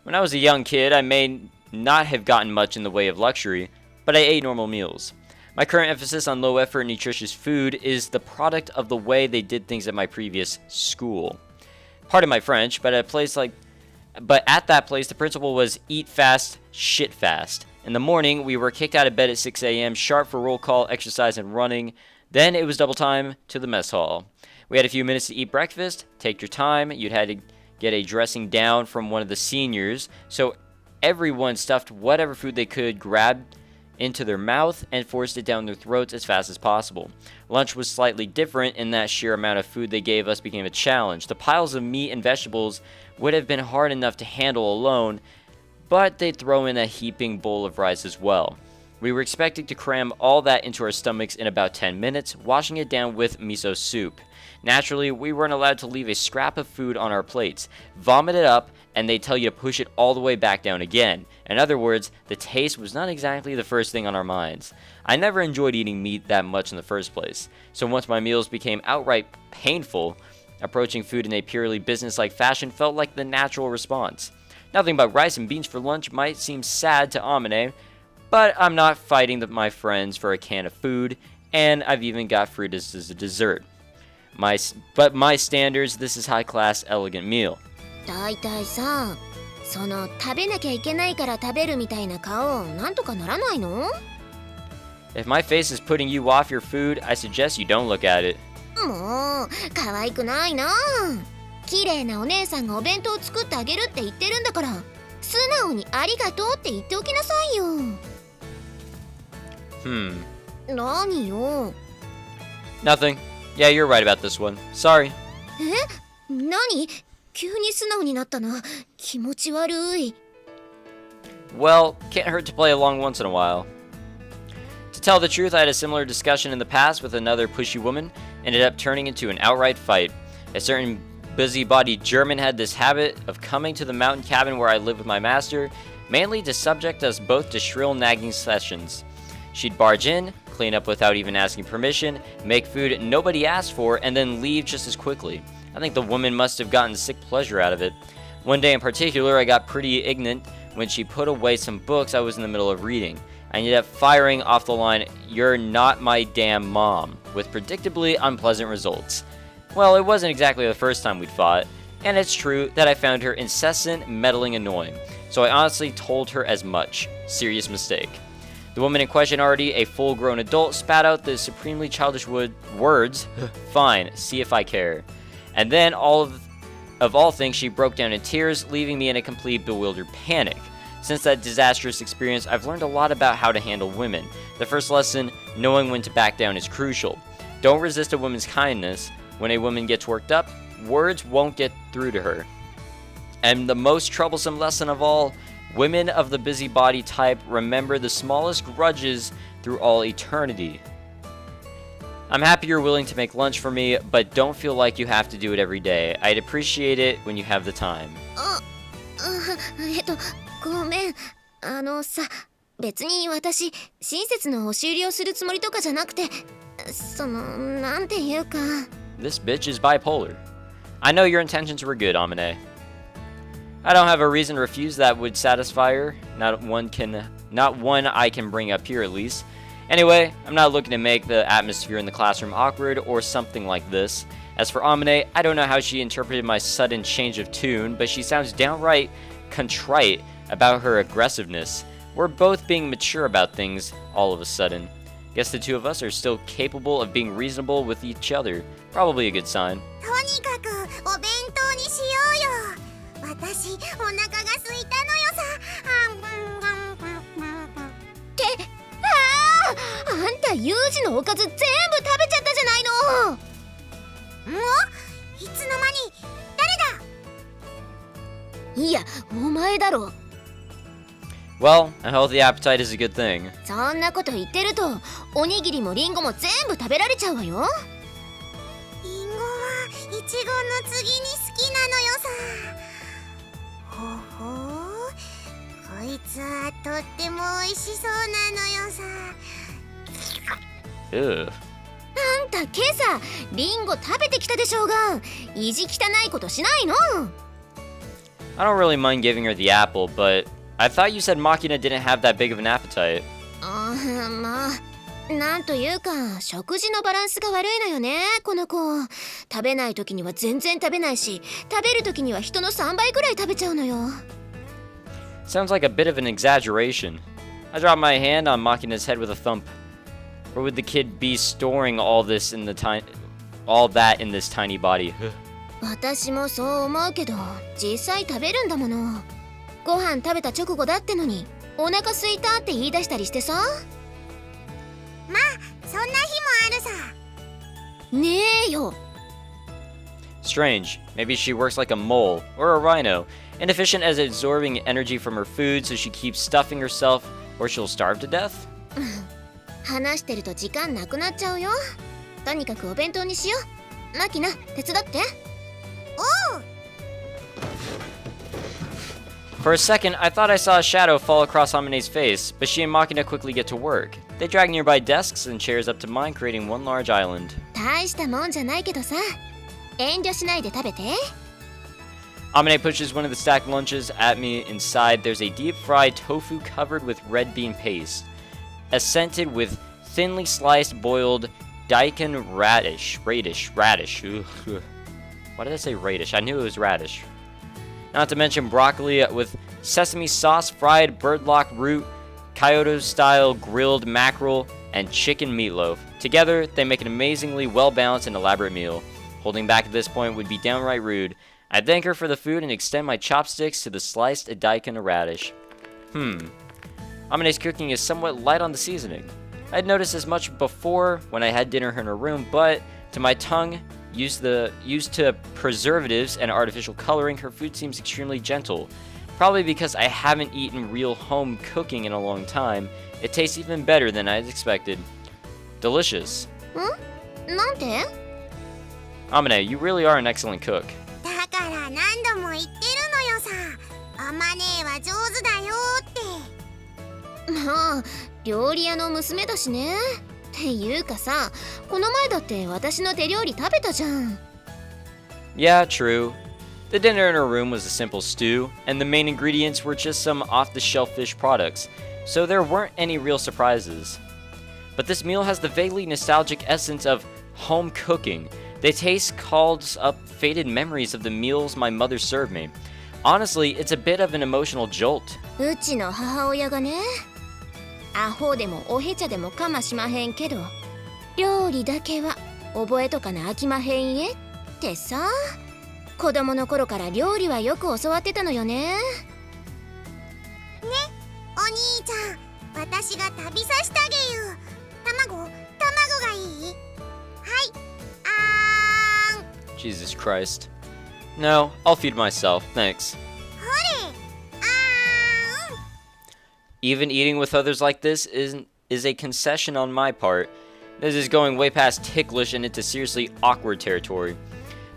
When I was a young kid, I may not have gotten much in the way of luxury, but I ate normal meals. My current emphasis on low-effort, nutritious food is the product of the way they did things at my previous school. Pardon my French, but at that place, the principle was eat fast, shit fast. In the morning, we were kicked out of bed at 6 a.m., sharp for roll call, exercise, and running. Then it was double time to the mess hall. We had a few minutes to eat breakfast. Take your time. You'd had to get a dressing down from one of the seniors, so everyone stuffed whatever food they could grab into their mouth and forced it down their throats as fast as possible. Lunch was slightly different in that sheer amount of food they gave us became a challenge. The piles of meat and vegetables would have been hard enough to handle alone, but they'd throw in a heaping bowl of rice as well. We were expected to cram all that into our stomachs in about 10 minutes, washing it down with miso soup. Naturally, we weren't allowed to leave a scrap of food on our plates. Vomit it up, and they tell you to push it all the way back down again. In other words, the taste was not exactly the first thing on our minds. I never enjoyed eating meat that much in the first place, so once my meals became outright painful, approaching food in a purely business-like fashion felt like the natural response. Nothing but rice and beans for lunch might seem sad to Amine, but I'm not fighting my friends for a can of food, and I've even got fruit as a dessert. But my standards, this is high-class, elegant meal. だいたいさ、その食べなきゃいけないから食べるみたいな顔、なんとかならないの? If my face is putting you off your food, I suggest you don't look at it. もう、可愛くないな。綺麗なお姉さんがお弁当を作ってあげるって言ってるんだから、素直にありがとうって言っておきなさいよ。何よ。Nothing. Yeah, you're right about this one. Sorry. 何? 急に素直になったな。気持ち悪い。Well, can't hurt to play along once in a while. To tell the truth, I had a similar discussion in the past with another pushy woman, ended up turning into an outright fight. A certain busybody German had this habit of coming to the mountain cabin where I lived with my master, mainly to subject us both to shrill nagging sessions. She'd barge in, clean up without even asking permission, make food nobody asked for, and then leave just as quickly. I think the woman must have gotten sick pleasure out of it. One day in particular, I got pretty ignorant when she put away some books I was in the middle of reading. I ended up firing off the line, "You're not my damn mom," with predictably unpleasant results. Well, it wasn't exactly the first time we'd fought, and it's true that I found her incessant meddling annoying, so I honestly told her as much. Serious mistake. The woman in question, already a full-grown adult, spat out the supremely childish words, "Fine, see if I care." And then, of all things, she broke down in tears, leaving me in a complete bewildered panic. Since that disastrous experience, I've learned a lot about how to handle women. The first lesson, knowing when to back down, is crucial. Don't resist a woman's kindness. When a woman gets worked up, words won't get through to her. And the most troublesome lesson of all, women of the busybody type remember the smallest grudges through all eternity. I'm happy you're willing to make lunch for me, but don't feel like you have to do it every day. I'd appreciate it when you have the time. ごめん。さ、別に私、親切の押し売りをするつもりとかじゃなくて、なんていうか。This bitch is bipolar. I know your intentions were good, Amine. I don't have a reason to refuse that would satisfy her. Not one I can bring up here, at least. Anyway, I'm not looking to make the atmosphere in the classroom awkward or something like this. As for Amine, I don't know how she interpreted my sudden change of tune, but she sounds downright contrite about her aggressiveness. We're both being mature about things all of a sudden. Guess the two of us are still capable of being reasonable with each other. Probably a good sign. とにかくお弁当にしようよ。私、お腹が空いたのよさ。あんたユージのおかず全部食べちゃったじゃないの。いつの間に誰だ。いや、お前だろ。Well, a healthy appetite is a good thing. そんなこと言ってると、おにぎりもリンゴも全部食べられちゃうわよ。リンゴはイチゴの次に好きなのよさ。ほほー、こいつはとっても美味しそうなのよさ。Ugh. あんた今朝リンゴ食べてきたでしょうが、意地汚いことしないの。I don't really mind giving her the apple, but I thought you said Machina didn't have that big of an appetite. まあ、なんというか食事のバランスが悪いのよねこの子。食べない時には全然食べないし、食べる時には人の3倍くらい食べちゃうのよ。 Sounds like a bit of an exaggeration. I dropped my hand on Machina's head with a thump. Where would the kid be storing all that in this tiny body? 私もそう思うけど、実際食べるんだもの。ご飯食べた直後だってのにお腹空いたって言い出したりしてさ。まあそんな日もあるさ。ねえよ。 Strange. Maybe she works like a mole or a rhino, inefficient as absorbing energy from her food, so she keeps stuffing herself, or she'll starve to death? 話してると時間なくなっちゃうよ。とにかくお弁当にしよう。マキナ、手伝って。おう。 For a second, I thought I saw a shadow fall across Hamene's face, but she and Machina quickly get to work. They drag nearby desks and chairs up to mine, creating one large island. 大したもんじゃないけどさ。遠慮しないで食べて。 Hamane pushes one of the stacked lunches at me. Inside, there's a deep-fried tofu covered with red bean paste, accented with thinly sliced boiled daikon radish. Ugh. Why did I say radish? I knew it was radish. Not to mention broccoli with sesame sauce, fried birdlock root, Kyoto-style grilled mackerel, and chicken meatloaf. Together, they make an amazingly well-balanced and elaborate meal. Holding back at this point would be downright rude. I thank her for the food and extend my chopsticks to the sliced daikon radish. Amane's cooking is somewhat light on the seasoning. I'd noticed as much before when I had dinner in her room, but to my tongue, used to preservatives and artificial coloring, her food seems extremely gentle. Probably because I haven't eaten real home cooking in a long time, it tastes even better than I had expected. Delicious. なんて？ Amane, you really are an excellent cook. だから何度も言ってるのよさ。あまねえは上手だよって。まあ、料理屋の娘だしね。っていうかさ、この前だって私の手料理食べたじゃん。Yeah, true. The dinner in her room was a simple stew, and the main ingredients were just some off-the-shelf fish products, so there weren't any real surprises. But this meal has the vaguely nostalgic essence of home cooking. The taste calls up faded memories of the meals my mother served me. Honestly, it's a bit of an emotional jolt. うちの母親がね、アホでもおへちゃでもかましまへんけど、料理だけは覚えとかなあきまへんえってさ。子供の頃から料理はよく教わってたのよね。ね、お兄ちゃん、私が食べさせてあげよう。卵がいい？はい、Jesus Christ. No, I'll feed myself, thanks. ほれ、Even eating with others like this is a concession on my part. This is going way past ticklish and into seriously awkward territory.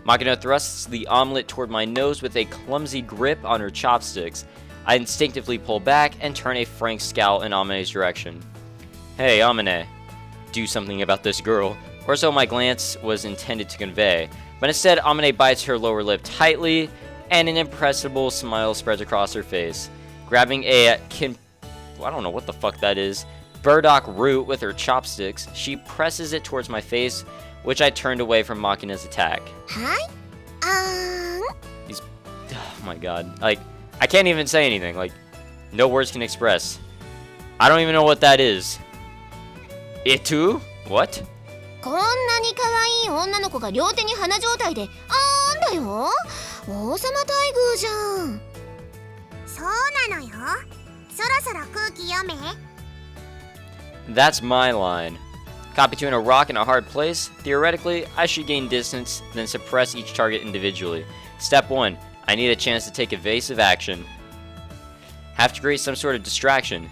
Machina thrusts the omelet toward my nose with a clumsy grip on her chopsticks. I instinctively pull back and turn a frank scowl in Amane's direction. Hey, Amane, do something about this girl, or so my glance was intended to convey. But instead, Amane bites her lower lip tightly, and an impressible smile spreads across her face. Grabbing a I don't know what the fuck that is, burdock root with her chopsticks, she presses it towards my face, which I turned away from Machina's attack. Hi? Oh my god. Like, I can't even say anything. Like, no words can express. I don't even know what that is. Itu? What? こんなに可愛い女の子が両手に花状態でだよ。王様待遇じゃん。そうなのよ。そろそろ空気読め。That's my line. Caught between a rock and a hard place, theoretically, I should gain distance, then suppress each target individually. Step 1. I need a chance to take evasive action. Have to create some sort of distraction.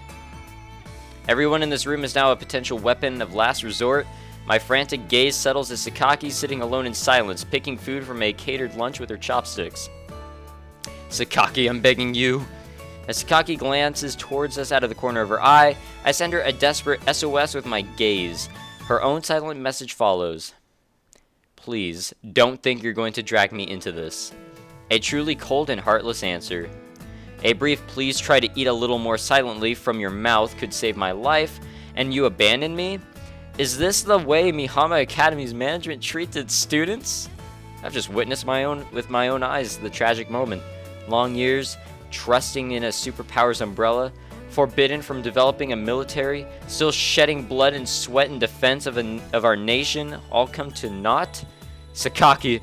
Everyone in this room is now a potential weapon of last resort. My frantic gaze settles as Sakaki sitting alone in silence, picking food from a catered lunch with her chopsticks. Sakaki, I'm begging you. As Sakaki glances towards us out of the corner of her eye, I send her a desperate SOS with my gaze. Her own silent message follows. Please, don't think you're going to drag me into this. A truly cold and heartless answer. A brief please try to eat a little more silently from your mouth could save my life, and you abandon me? Is this the way Mihama Academy's management treats its students? I've just witnessed with my own eyes the tragic moment. Long years, trusting in a superpower's umbrella, forbidden from developing a military, still shedding blood and sweat in defense of our nation, all come to naught? Sakaki,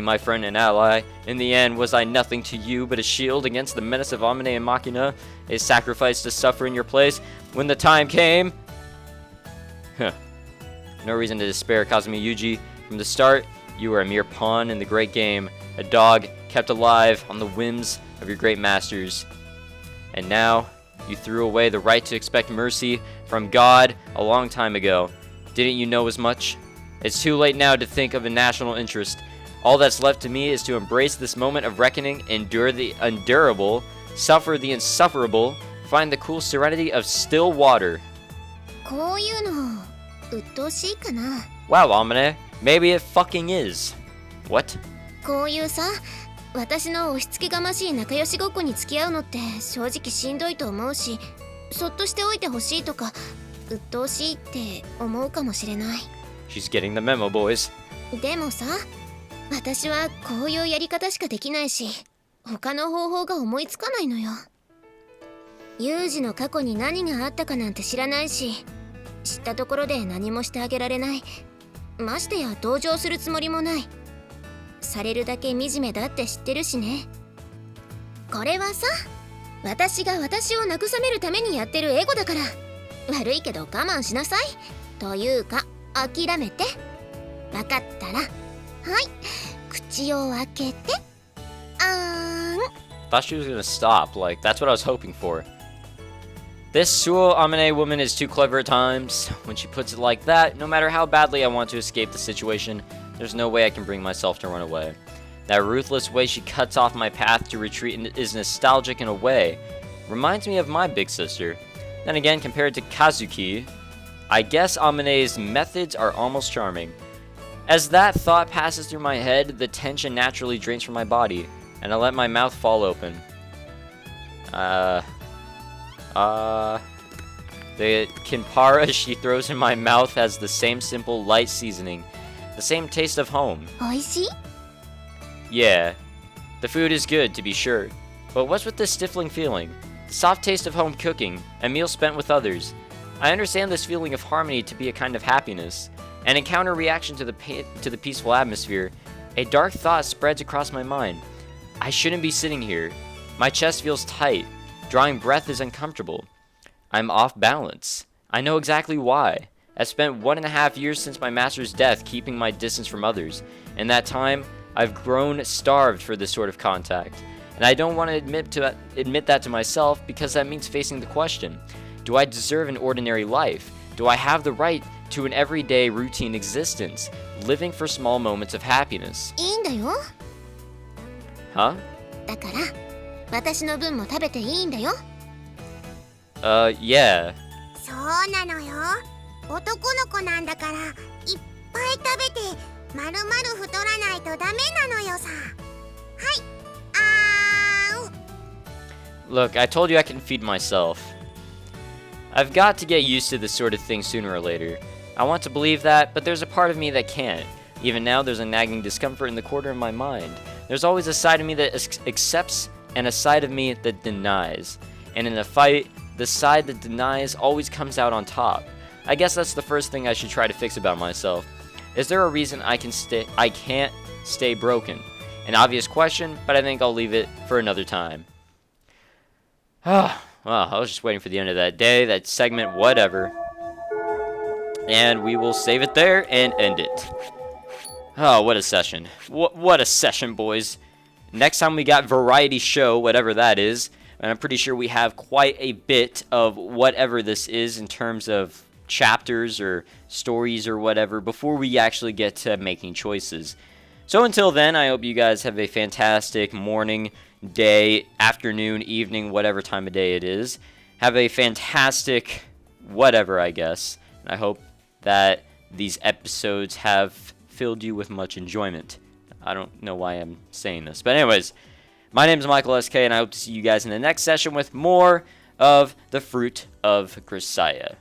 my friend and ally, in the end, was I nothing to you but a shield against the menace of Amine and Makina, a sacrifice to suffer in your place when the time came? Huh. No reason to despair, Kazumi Yuji. From the start, you were a mere pawn in the great game, a dog kept alive on the whims of your great masters. And now, you threw away the right to expect mercy from God a long time ago. Didn't you know as much? It's too late now to think of a national interest. All that's left to me is to embrace this moment of reckoning, endure the undurable, suffer the insufferable, find the cool serenity of still water. こういうの鬱陶しいかな。 Wow, Amine. Maybe it fucking is. What? こういうさ、私の押し付けがましい仲良しごっこに付き合うのって正直しんどいと思うし、そっとしておいてほしいとか鬱陶しいって思うかもしれない。 She's getting the memo, boys. でもさ、私はこういうやり方しかできないし、他の方法が思いつかないのよ。ユージの過去に何があったかなんて知らないし、知ったところで何もしてあげられない。ましてや同情するつもりもない。されるだけ惨めだって知ってるしね。これはさ、私が私を慰めるためにやってるエゴだから。悪いけど我慢しなさい。というか諦めて。わかったら、はい、口を開けて。あーん。 Thought she was gonna stop. Like, that's what I was hoping for. This Suo Amine woman is too clever at times. When she puts it like that, no matter how badly I want to escape the situation, there's no way I can bring myself to run away. That ruthless way she cuts off my path to retreat is nostalgic in a way. Reminds me of my big sister. Then again, compared to Kazuki, I guess Amine's methods are almost charming. As that thought passes through my head, the tension naturally drains from my body, and I let my mouth fall open. The kinpara she throws in my mouth has the same simple light seasoning, the same taste of home. おいしい？ Yeah, the food is good to be sure, but what's with this stifling feeling? The soft taste of home cooking, a meal spent with others. I understand this feeling of harmony to be a kind of happiness, and in counter reaction to the peaceful atmosphere, a dark thought spreads across my mind. I shouldn't be sitting here. My chest feels tight. Drawing breath is uncomfortable. I'm off balance. I know exactly why. I've spent 1.5 years since my master's death keeping my distance from others. In that time, I've grown starved for this sort of contact. And I don't want to admit that to myself because that means facing the question. Do I deserve an ordinary life? Do I have the right to an everyday routine existence, living for small moments of happiness? いいんだよ。 Huh? だから私の分も食べていいんだよ。 Yeah. そうなのよ。男の子なんだからいっぱい食べてまるまる太らないとダメなのよさ。はい。あーん。 Look, I told you I can feed myself. I've got to get used to this sort of thing sooner or later. I want to believe that, but there's a part of me that can't. Even now, there's a nagging discomfort in the corner of my mind. There's always a side of me that accepts and a side of me that denies. And in a fight, the side that denies always comes out on top. I guess that's the first thing I should try to fix about myself. Is there a reason I can't stay broken? An obvious question, but I think I'll leave it for another time. Well, I was just waiting for the end of that day, that segment, whatever. And we will save it there and end it. Oh, what a session. What a session, boys. Next time we got variety show, whatever that is. And I'm pretty sure we have quite a bit of whatever this is in terms of chapters or stories or whatever before we actually get to making choices. So until then, I hope you guys have a fantastic morning, day, afternoon, evening, whatever time of day it is. Have a fantastic whatever, I guess. And I hope that these episodes have filled you with much enjoyment. I don't know why I'm saying this. But anyways, my name is Michael SK, and I hope to see you guys in the next session with more of the Fruit of Grisaia.